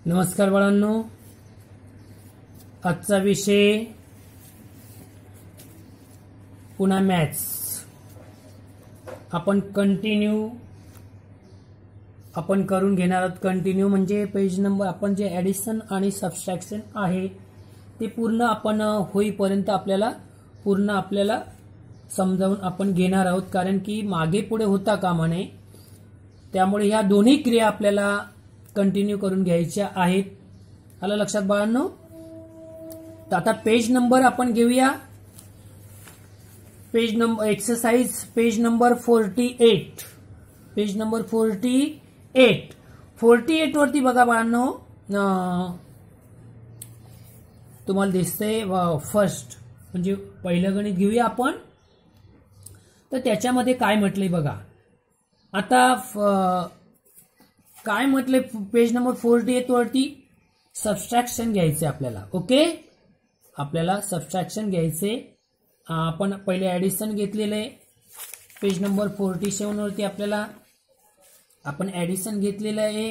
नमस्कार बाळांनो, आजचा विषय पुन्हा मॅथ्स. आपण करून घेणार आहोत. कंटिन्यू म्हणजे पेज नंबर आपण जे ॲडिशन आणि सबट्रॅक्शन आहे ते पूर्ण आपण होईपर्यंत आपल्याला समजावून आपण घेणार आहोत, कारण की मागे पुढे होता कामा नये. त्यामुळे ह्या दोन्ही क्रिया आपल्याला कंटिन्यू करून घ्यायच्या आहेत. आलं लक्षात बाळांनो? तर आता पेज नंबर आपण घेऊया. Page number exercise page number 48. Page number 48 वरती बघा बाळांनो, तुम्हाला दिसतंय फर्स्ट म्हणजे पहिलं गणित घेऊया आपण. तर त्याच्यामध्ये काय म्हटलंय बघा. आता काय म्हटलंय पेज नंबर 48 वरती सबट्रॅक्शन घ्यायचे आपल्याला. ओके, आपल्याला सबट्रॅक्शन घ्यायचे. आपण पहिले ॲडिशन घेतलेलं आहे. पेज नंबर 47 वरती आपल्याला आपण ॲडिशन घेतलेलं आहे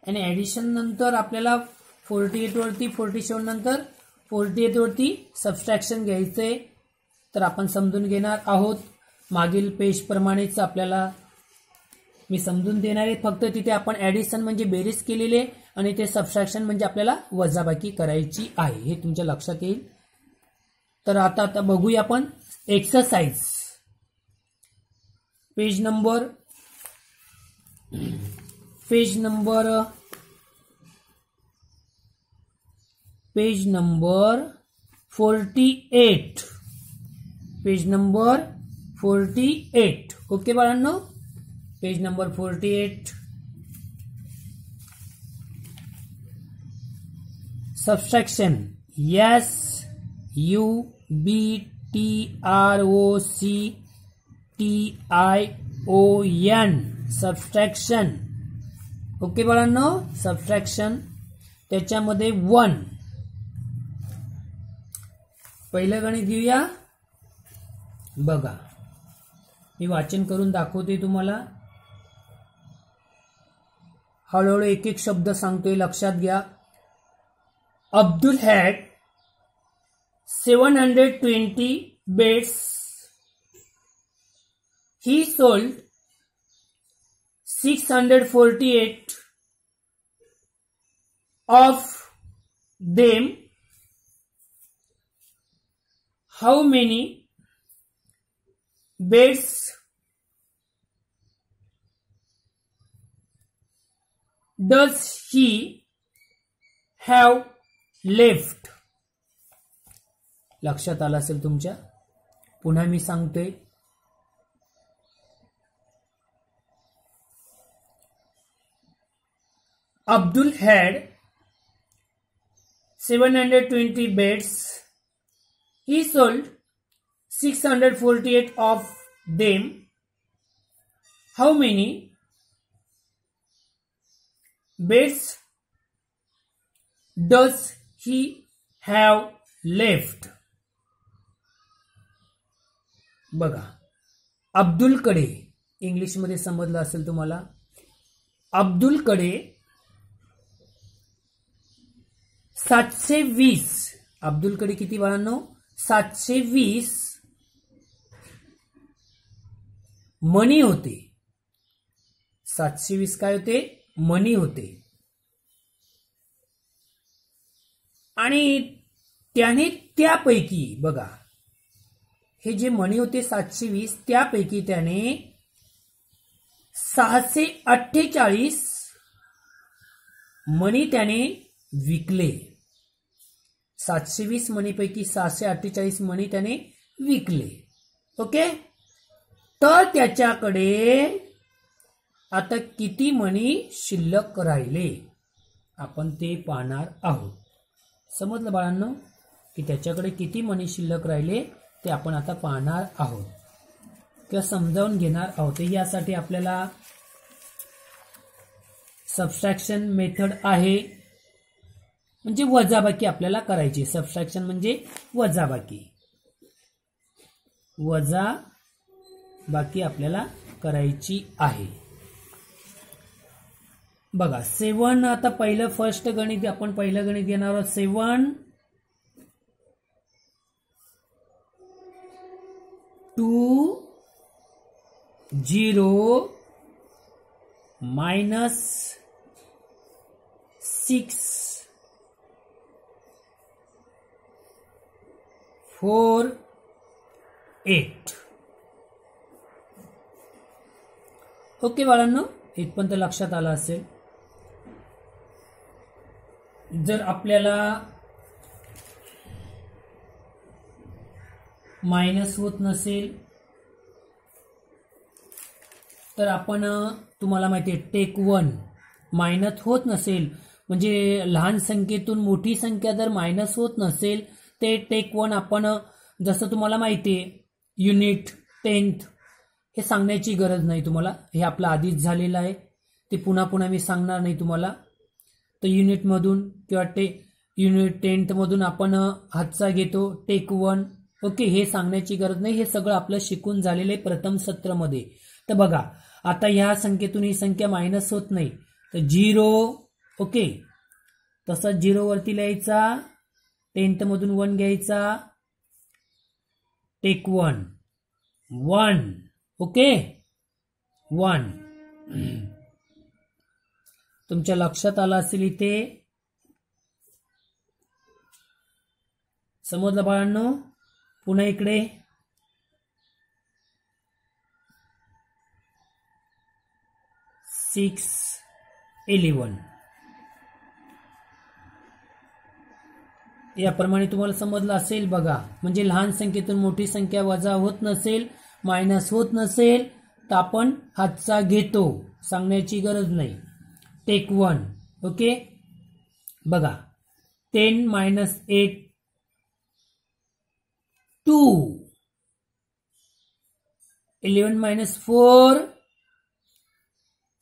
आणि ॲडिशन नंतर आपल्याला 48 वरती 47 नंतर 48 वरती सबट्रॅक्शन घ्यायचंय. तर आपण समजून घेणार आहोत. मागील पेज प्रमाणेच आपल्याला मी समजून देणार आहे. फक्त तिथे आपण ॲडिशन म्हणजे बेरीज केलेली आहे आणि ते सबट्रॅक्शन म्हणजे आपल्याला वजाबाकी करायची आहे, हे तुमच्या लक्षात येईल. तर आता बघूया आपण exercise page number 48. Page number 48. Okay बाळांनो, page number 48. Subtraction SUBTROCTION subtraction. Okay बाळांनो, सबट्रॅक्शन. त्याच्यामध्ये 1 पहिलं गणित घेऊया. बघा, मी वाचन करून दाखवते तुम्हाला. हळूहळू एक एक शब्द सांगतोय, लक्षात घ्या. Abdul had 720 beds. He sold 648 of them. How many beds does he have left? लक्षात आलं असेल तुमच्या. पुन्हा मी सांगतोय. Abdul had 720 beds. He sold 648 of them. How many beds does he have left? बघा, अब्दुलकडे इंग्लिशमध्ये समजलं असेल तुम्हाला. अब्दुलकडे 720. अब्दुलकडे किती बाळांनो? 720 मनी होते. 720 काय होते? मनी होते. आणि त्याने त्यापैकी बघा, हे जे मनी होते 720 त्यापैकी त्याने 648 मनी त्याने विकले. 720 मनीपैकी 648 मनी त्याने विकले. ओके, तर त्याच्याकडे आता किती मनी शिल्लक राहिले आपण ते पाहणार आहोत. समजलं बाळांनो, की त्याच्याकडे किती मनी शिल्लक राहिले ते आपण आता पाहणार आहोत किंवा समजावून घेणार आहोत. यासाठी आपल्याला सबट्रॅक्शन मेथड आहे, म्हणजे वजाबाकी आपल्याला करायची. सबट्रॅक्शन म्हणजे वजाबाकी आपल्याला करायची आहे. बघा 7 आता पहिलं फर्स्ट गणित आपण पहिलं गणित घेणार आहोत. 7 2 0 minus 6 4 8. ओके बाळांनो, इथपर्यंत लक्षात आलं असेल. जर आपल्याला मायनस होत नसेल तर आपण तुम्हाला माहिती आहे टेक 1 मायनस होत नसेल म्हणजे लहान संख्येतून मोठी संख्या जर मायनस होत नसेल ते टेक 1 आपण जसं तुम्हाला माहिती आहे युनिट 10th हे सांगण्याची गरज नाही तुम्हाला, हे आपलं आधीच झालेलं आहे, ते पुन्हा पुन्हा मी सांगणार नाही तुम्हाला. तर युनिटमधून किंवा युनिट 10th मधून आपण हातचा घेतो टेक 1. ओके, हे सांगण्याची गरज नाही, हे सगळं आपलं शिकून झालेलं आहे प्रथम सत्रामध्ये. तर बघा आता ह्या संख्येतून ही संख्या मायनस होत नाही तर 0. ओके, तसंच 0 वरती लिहायचा, 10th मधून 1 घ्यायचा, टेक 1 1. ओके 1. तुमच्या लक्षात आलं असेल इथे, समजलं बाळांनो. पुन्हा इकडे 6 11. याप्रमाणे तुम्हाला समजलं असेल. बघा म्हणजे लहान संख्येतून मोठी संख्या वजा होत नसेल, मायनस होत नसेल तर आपण हातचा घेतो, सांगण्याची गरज नाही. टेक 1. ओके, बघा 10 minus 8 2, 11 minus 4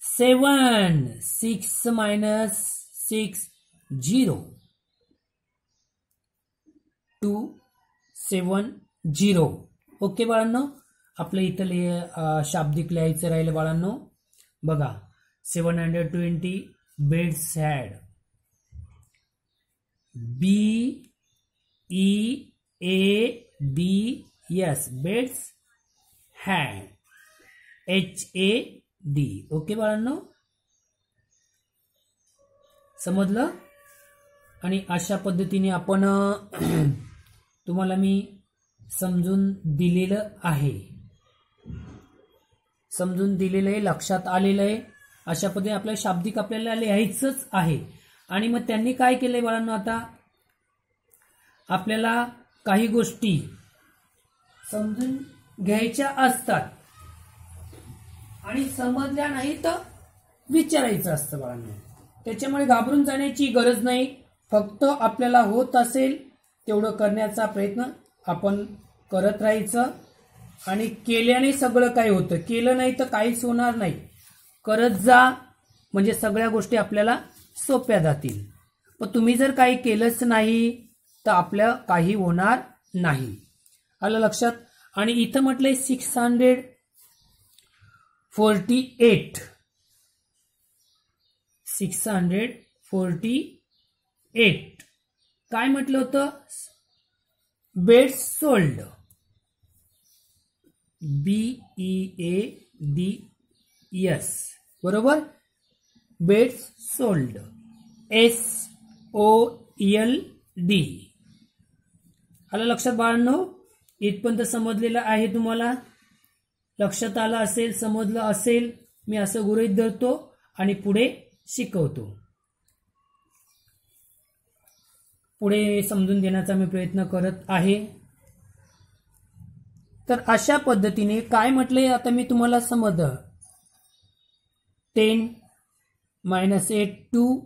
7, 6 minus 6 0, 2 7 0. ओके बाळांनो, आपलं इथं शाब्दिक लिहायचं राहिलं बाळांनो. बघा 720 beds had, BEADS beds had, HAD. Okay बाळांनो, समजलं. आणि अशा पद्धतीने आपण तुम्हाला मी समजून दिलेलं आहे, लक्षात आलेलं आहे. अशा पद्धतीने आपल्या शाब्दिक आपल्याला लिहायचंच आहे. आणि मग त्यांनी काय केलंय बाळांनो, आता आपल्याला काही गोष्टी समजून घ्यायच्या असतात आणि समजल्या नाही तर विचारायचं असतं बाळांनो. त्याच्यामुळे घाबरून जाण्याची गरज नाही, फक्त आपल्याला होत असेल तेवढं करण्याचा प्रयत्न आपण करत राहायचं. आणि केल्याने सगळं काही होतं, केलं नाही तर काहीच होणार नाही. करत जा म्हणजे सगळ्या गोष्टी आपल्याला सोप्या जातील. पण तुम्ही जर काही केलंच नाही तर आपलं काही होणार नाही. आलं लक्षात. आणि इथं म्हटलंय 648 काय म्हटलं होतं, बेड्स सोल्ड, BEADS बरोबर, बेड्स सोल्ड SOLD. आलं लक्षात बाळांनो. इथपर्यंत समजलेलं आहे तुम्हाला, लक्षात आलं असेल, समजलं असेल. मी असं गृहीत धरतो आणि पुढे शिकवतो, पुढे समजून देण्याचा मी प्रयत्न करत आहे. तर अशा पद्धतीने काय म्हटलंय आता मी तुम्हाला समजलं. 10 minus 8 2.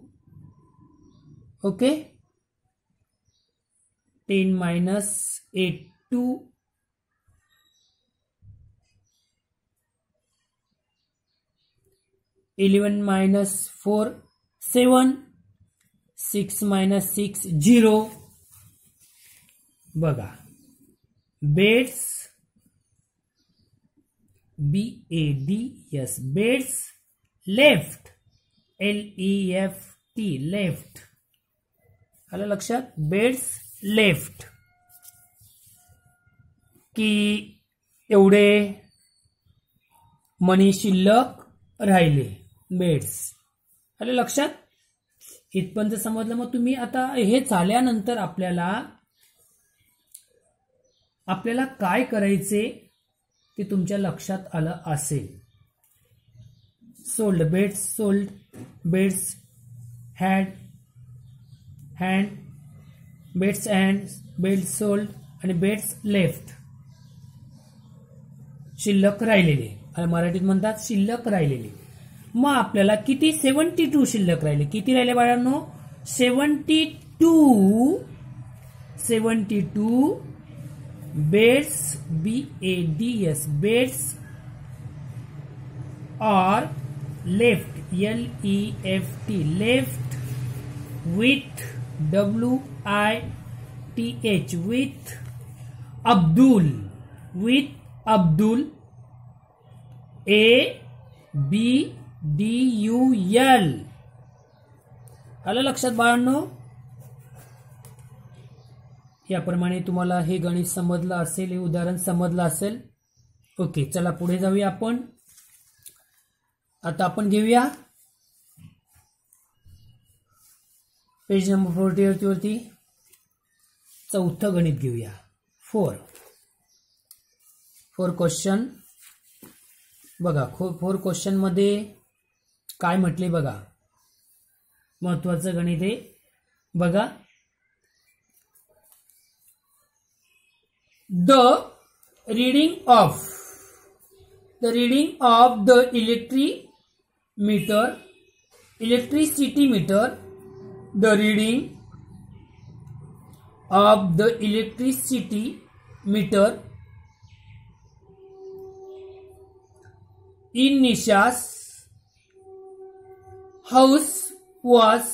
Okay, 10 minus 8 2, 11 minus 4 7, 6 minus 6 0. बघा beds BADS beds left LEFT left. आलं लक्षात? Beds left. की एवढे मनी शिल्लक राहिले. बेड्स. आलं लक्षात? इथपर्यंत समजलं. मग तुम्ही आता हे झाल्यानंतर आपल्याला काय करायचे ते तुमच्या लक्षात आलं असेल. Sold beds, sold beds, hand, beds hand, beds sold आणि बेड्स लेफ्ट. शिल्लक राहिलेले, मराठीत म्हणतात शिल्लक राहिलेले. मग आपल्याला किती? 72 शिल्लक राहिले. किती राहिले बाळांनो? 72 beds, BADS beds are left, LEFT left, with WITH with Abdul, ABDUL. आलं लक्षात बाळांनो? याप्रमाणे तुम्हाला हे गणित समजलं असेल, हे उदाहरण समजलं असेल. ओके, चला पुढे जाऊया आपण. आता आपण घेऊया पेज नंबर 48 वरती चौथं गणित घेऊया. 4 क्वेश्चन. बघा 4 क्वेश्चन मध्ये काय म्हटले बघा. महत्वाचं गणित आहे बघा. The reading of the electricity meter, the reading of the electricity meter in Nisha's house was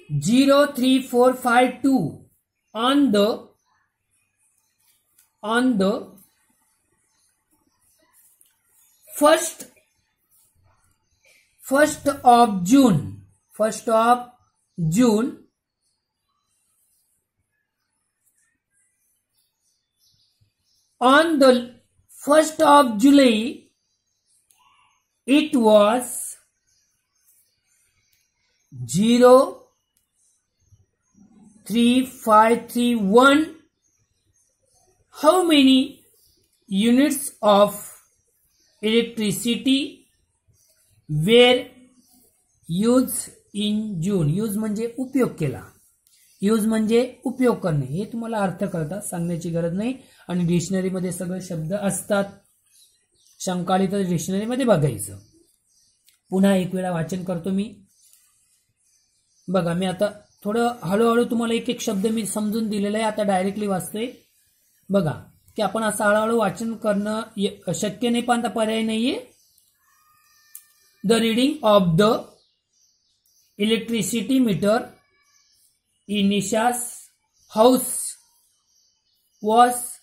03452 on the 1st of June. On the 1st of July, it was 03531. How many units of electricity were used in June? Use म्हणजे उपयोग केला. Use म्हणजे उपयोग करणे. हे तुम्हाला अर्थ कळतात, सांगण्याची गरज नाही. आणि डिक्शनरीमध्ये सगळे शब्द असतात. शंका आली तर डिक्शनरीमध्ये बघायचं. पुन्हा एक वेळा वाचन करतो मी. बघा, मी आता थोडं हळूहळू तुम्हाला एक एक शब्द मी समजून दिलेला आहे. आता डायरेक्टली वाचतोय. बघा की आपण असं हळूहळू वाचन करणं शक्य नाही, पण आता पर्याय नाहीये. The reading of the electricity metre in Nisha's house was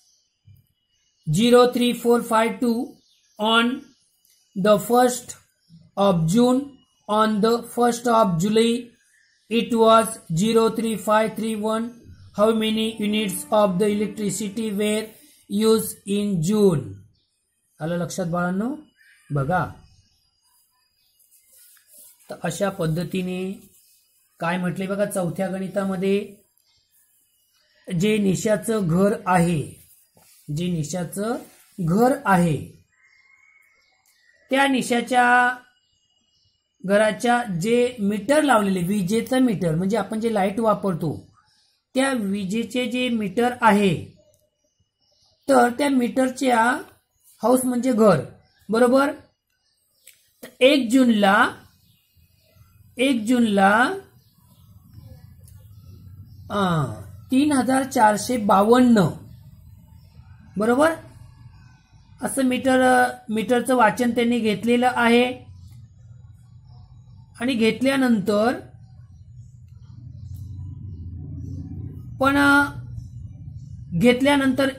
03452 on the 1st of June. On the 1st of July, it was 03531. How many units of the electricity were used in June? आलं लक्षात बाळांनो? बघा, तर अशा पद्धतीने काय म्हटले बघा. चौथ्या गणितामध्ये जे निशाचं घर आहे, त्या निशाच्या घराच्या जे मीटर लावलेले, विजेचं मीटर म्हणजे आपण जे लाईट वापरतो, त्या विजेचे जे मीटर आहे, तर त्या मीटरच्या हाऊस म्हणजे घर, बरोबर. 1 जूनला 3452 बरोबर असं मीटरचं वाचन त्यांनी घेतलेलं आहे. आणि घेतल्यानंतर पण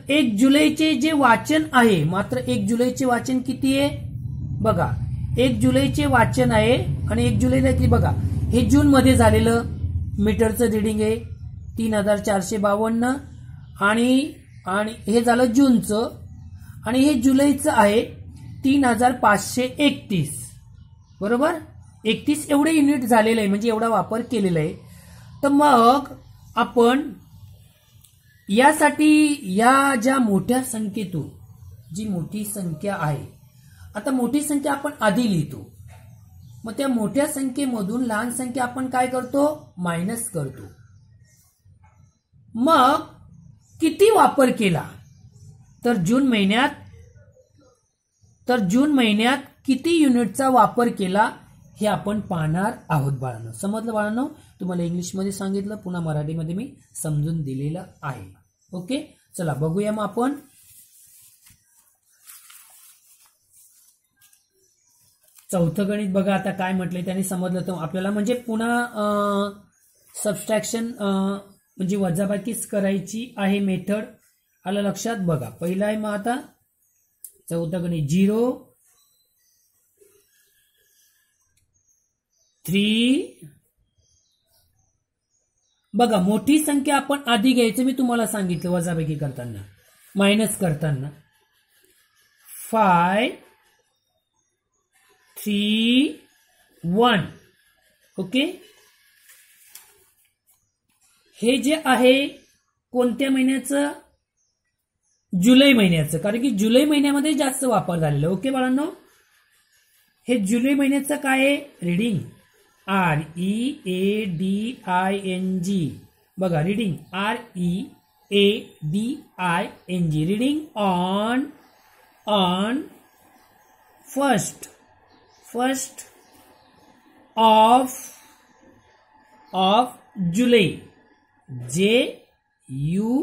1 जुलैचे जे वाचन आहे, मात्र 1 जुलैचे वाचन किती आहे बघा. 1 जुलैचे वाचन आहे आणि 1 जुलैला की बघा हे जून मध्ये झालेलं मीटरचं रिडिंग आहे 3452 आणि हे झालं जूनचं आणि हे जुलैचं आहे 3531 बरोबर 31 एवढे युनिट झालेलं आहे म्हणजे एवढा वापर केलेला आहे. तर मग आपण यासाठी या ज्या मोठ्या संख्येतून जी मोठी संख्या आहे आता मोठी संख्या आपण आधी लिहितो मग त्या मोठ्या संख्येमधून लहान संख्या आपण काय करतो मायनस करतो. मग किती वापर केला तर जून महिन्यात किती युनिटचा वापर केला हे आपण पाहणार आहोत बाळांनो. समजलं बाळांनो तुम्हाला इंग्लिशमध्ये सांगितलं पुन्हा मराठीमध्ये मी समजून दिलेलं आहे. ओके चला बघूया मग आपण चौथं गणित बघा आता काय म्हटलंय त्यांनी समजलं तर आपल्याला म्हणजे पुन्हा सबस्ट्रॅक्शन म्हणजे वजाबाकीच करायची आहे मेथड आलं लक्षात बघा. पहिला आहे मग आता चौथं गणित 0 3 बघा मोठी संख्या आपण आधी घ्यायचं मी तुम्हाला सांगितलं वजाबाकी करताना मायनस करताना 5 3 1 ओके. हे जे आहे कोणत्या महिन्याचं जुलै महिन्याचं कारण की जुलै महिन्यामध्ये जास्त वापर झालेला. ओके बाळांनो हे जुलै महिन्याचं काय आहे रिडिंग READING बघा reading READING reading on first of July JULY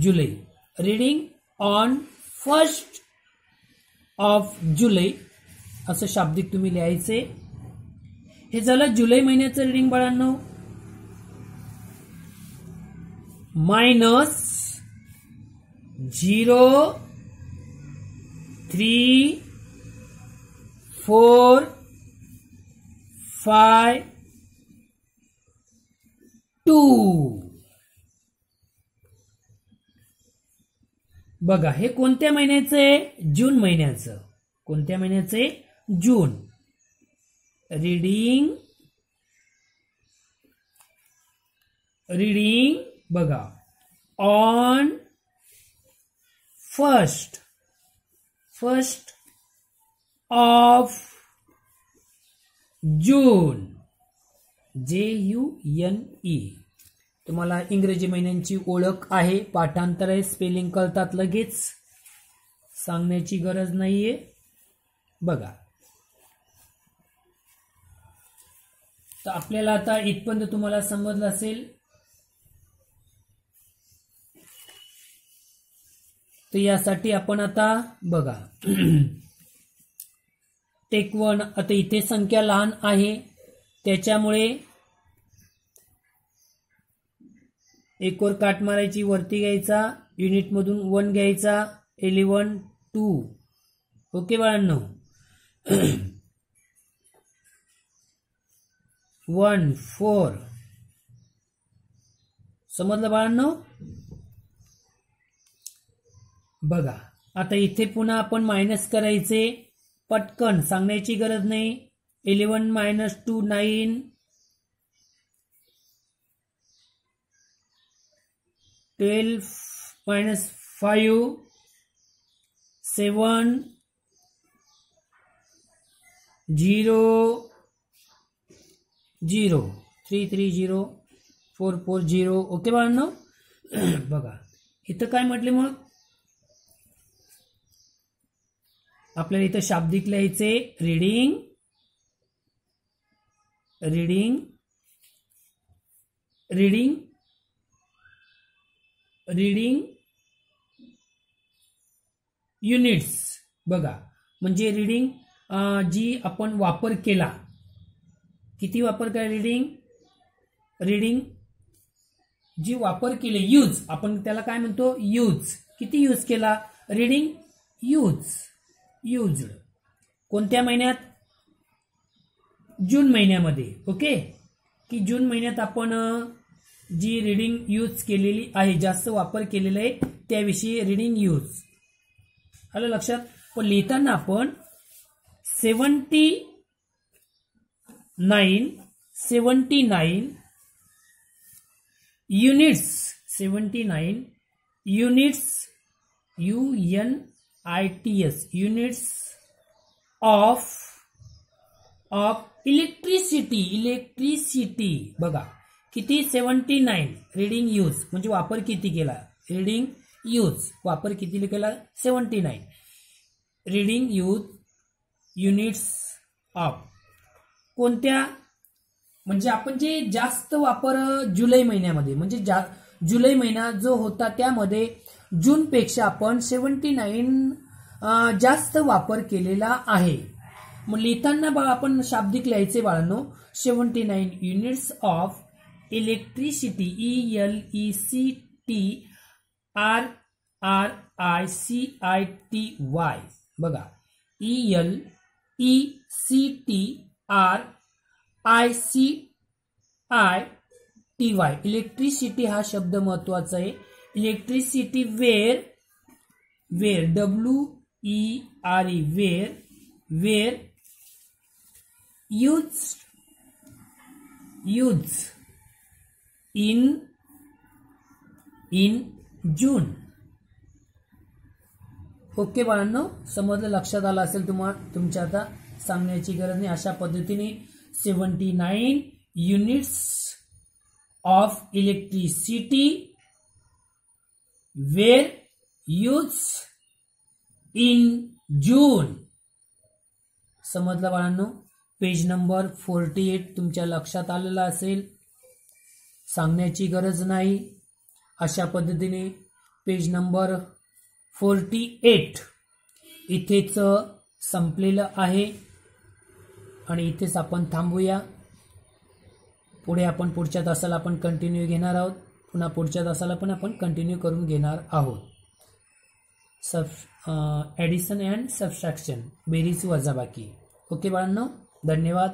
July reading on first of July असं शाब्दिक तुम्ही लिहायचे. हे झालं जुलै महिन्याचं रिडिंग बाळांनो मायनस 0 3 4 5 2 बघा हे कोणत्या महिन्याचं आहे जून महिन्याचं. कोणत्या महिन्याचे जून रिडिंग बघा on first of June JUNE. तुम्हाला इंग्रजी महिन्यांची ओळख आहे पाठांतर आहे स्पेलिंग कळतात लगेच सांगण्याची गरज नाहीये. बघा तर आपल्याला आता इथपर्यंत तुम्हाला समजलं असेल तर यासाठी आपण आता बघा टेक 1 आता इथे संख्या लहान आहे त्याच्यामुळे एक वर काट मारायची वरती घ्यायचा युनिट मधून 1 घ्यायचा 11 2 ओके बाळांनो 1 4 समजलं बाळांनो. बघा आता इथे पुन्हा आपण मायनस करायचे पटकन सांगण्याची गरज नाही 11 मायनस 2 9 12 minus 5 7 0 0 3 3 0 4 4 0 ओके बाळांनो. बघा इथं काय म्हटले मग आपल्याला इथं शाब्दिक लिहायचे रीडिंग युनिट्स बघा म्हणजे रीडिंग जी आपण वापर केला किती वापर केला रीडिंग जी वापर केले यूज आपण त्याला काय म्हणतो यूज किती यूज केला रीडिंग युज्ड कोणत्या महिन्यात? जून महिन्यामध्ये. ओके, की जून महिन्यात आपण जी रीडिंग यूज केलेली आहे, जास्त वापर केलेला आहे त्याविषयी रीडिंग यूज आलं लक्षात. पण लिहिताना आपण 79 units, 79 units, UNITS, units of electricity. बघा किती? 79 रीडिंग यूज म्हणजे वापर किती केला? रीडिंग यूज वापर किती केला? 79 रीडिंग यूज युनिट्स ऑफ. कोणत्या? म्हणजे आपण जे जास्त वापर जुलै महिन्यामध्ये, म्हणजे जुलै महिना जो होता त्यामध्ये जूनपेक्षा आपण 79 जास्त वापर केलेला आहे. मग लिहिताना बघा आपण शाब्दिक लिहायचे बाळांनो, 79 युनिट्स ऑफ इलेक्ट्रिसिटी, ELECTRRICITY. बघा ELECTRICITY. इलेक्ट्रिसिटी हा शब्द महत्वाचा आहे. Electricity were WERE were used in June. Okay बाळांनो, समजलं, लक्षात आलं असेल तुमच्या. आता सांगण्याची गरज नाही. अशा पद्धतीने 79 units of electricity were use in June. समजलं बाळांनो. पेज नंबर 48 तुमच्या लक्षात आलेला असेल, सांगण्याची गरज नाही. अशा पद्धतीने पेज नंबर 48 इथेच संपलेलं आहे आणि इथेच आपण थांबूया. पुढे आपण पुढच्या तासाला आपण कंटिन्यू घेणार आहोत. पुन्हा पुढच्या तासाला पण आपण कंटिन्यू करून घेणार आहोत. ॲडिशन अँड सबट्रॅक्शन, बेरीज वजाबाकी. ओके बाळांनो, धन्यवाद.